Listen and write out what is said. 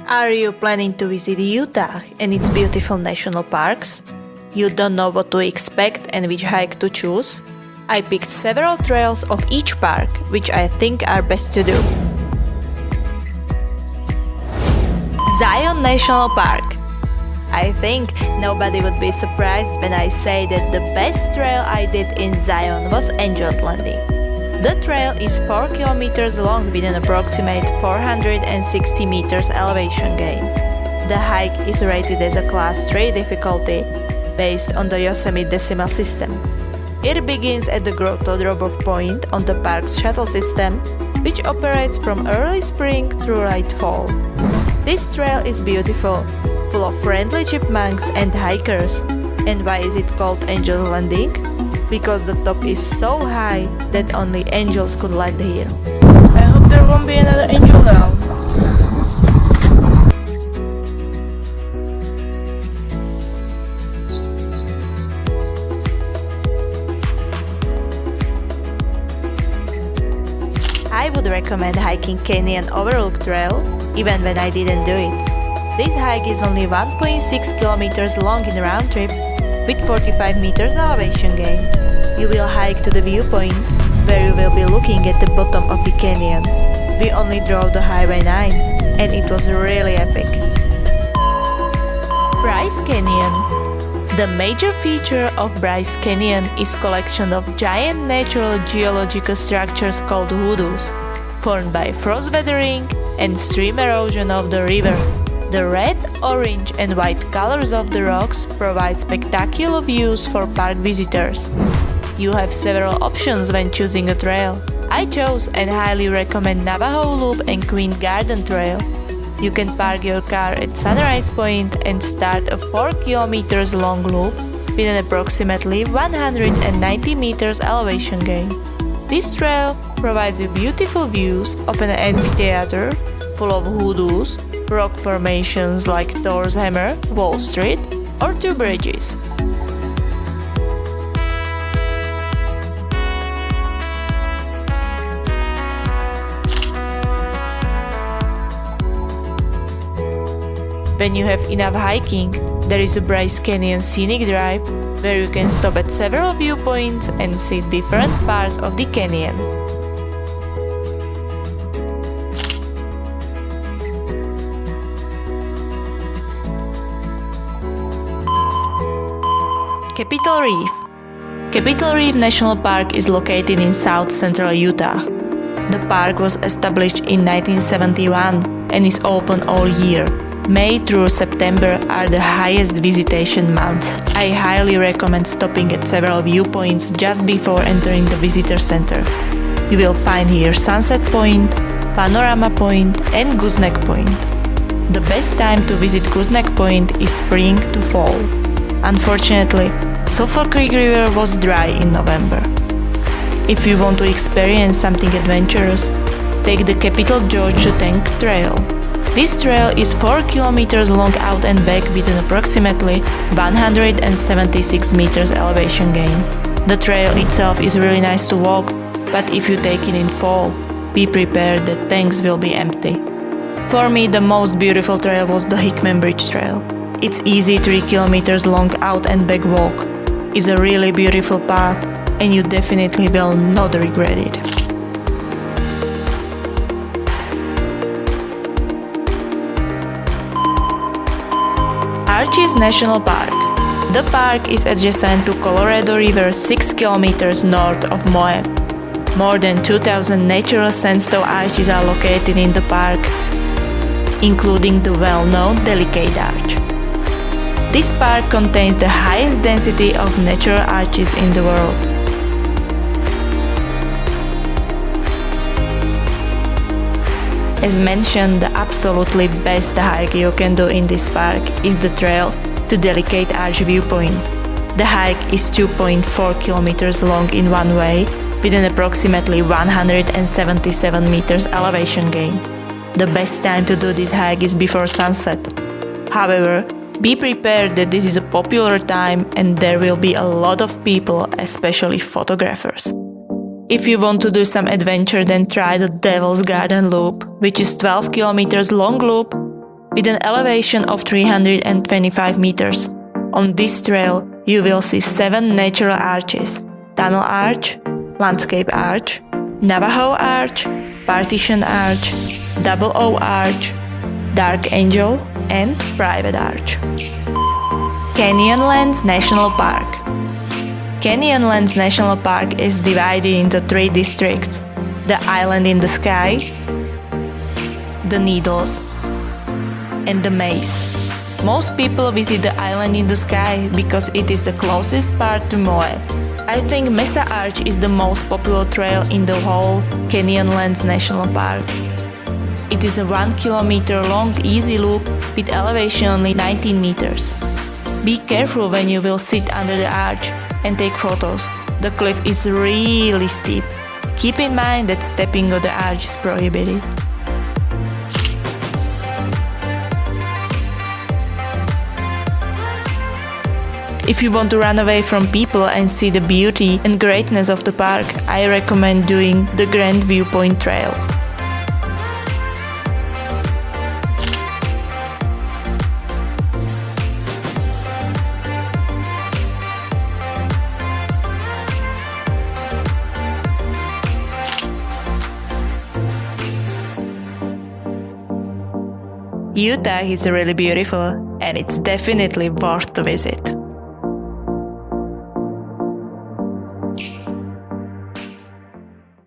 Are you planning to visit Utah and its beautiful national parks? You don't know what to expect and which hike to choose? I picked several trails of each park, which I think are best to do. Zion National Park. I think nobody would be surprised when I say that the best trail I did in Zion was Angel's Landing. The trail is 4 kilometers long with an approximate 460 meters elevation gain. The hike is rated as a Class 3 difficulty based on the Yosemite decimal system. It begins at the Grotto drop-off point on the park's shuttle system, which operates from early spring through late fall. This trail is beautiful, full of friendly chipmunks and hikers. And why is it called Angel's Landing? Because the top is so high that only angels could land here. I hope there won't be another angel now. I would recommend hiking Canyon Overlook Trail, even when I didn't do it. This hike is only 1.6 kilometers long in round trip, with 45 meters elevation gain. You will hike to the viewpoint, where you will be looking at the bottom of the canyon. We only drove the Highway 9, and it was really epic. Bryce Canyon. The major feature of Bryce Canyon is collection of giant natural geological structures called hoodoos, formed by frost weathering and stream erosion of the river. The red, orange and white colors of the rocks provide spectacular views for park visitors. You have several options when choosing a trail. I chose and highly recommend Navajo Loop and Queen Garden Trail. You can park your car at Sunrise Point and start a 4 kilometers long loop with an approximately 190 meters elevation gain. This trail provides you beautiful views of an amphitheater full of hoodoos, rock formations like Thor's Hammer, Wall Street, or two bridges. When you have enough hiking, there is a Bryce Canyon Scenic Drive where you can stop at several viewpoints and see different parts of the canyon. Capitol Reef. Capitol Reef National Park is located in south central Utah. The park was established in 1971 and is open all year. May through September are the highest visitation months. I highly recommend stopping at several viewpoints just before entering the visitor center. You will find here Sunset Point, Panorama Point and Gooseneck Point. The best time to visit Gooseneck Point is spring to fall. Unfortunately, Sulphur Creek River was dry in November. If you want to experience something adventurous, take the Capitol George Tank Trail. This trail is 4 kilometers long out and back with an approximately 176 meters elevation gain. The trail itself is really nice to walk, but if you take it in fall, be prepared that tanks will be empty. For me, the most beautiful trail was the Hickman Bridge Trail. It's easy 3 kilometers long out and back walk. It's a really beautiful path and you definitely will not regret it. Arches National Park. The park is adjacent to Colorado River 6 kilometers north of Moab. More than 2,000 natural sandstone arches are located in the park, including the well-known Delicate Arch. This park contains the highest density of natural arches in the world. As mentioned, the absolutely best hike you can do in this park is the trail to Delicate Arch Viewpoint. The hike is 2.4 kilometers long in one way, with an approximately 177 meters elevation gain. The best time to do this hike is before sunset. However, be prepared that this is a popular time and there will be a lot of people, especially photographers. If you want to do some adventure, then try the Devil's Garden Loop, which is 12 kilometers long loop with an elevation of 325 meters. On this trail, you will see 7 natural arches: Tunnel Arch, Landscape Arch, Navajo Arch, Partition Arch, Double O Arch, Dark Angel, and Private Arch. Canyonlands National Park. Canyonlands National Park is divided into 3 districts: the Island in the Sky, the Needles, and the Maze. Most people visit the Island in the Sky because it is the closest part to Moab. I think Mesa Arch is the most popular trail in the whole Canyonlands National Park. It is a 1 kilometer long easy loop with elevation only 19 meters. Be careful when you will sit under the arch and take photos. The cliff is really steep. Keep in mind that stepping on the arch is prohibited. If you want to run away from people and see the beauty and greatness of the park, I recommend doing the Grand Viewpoint Trail. Utah is really beautiful, and it's definitely worth to visit.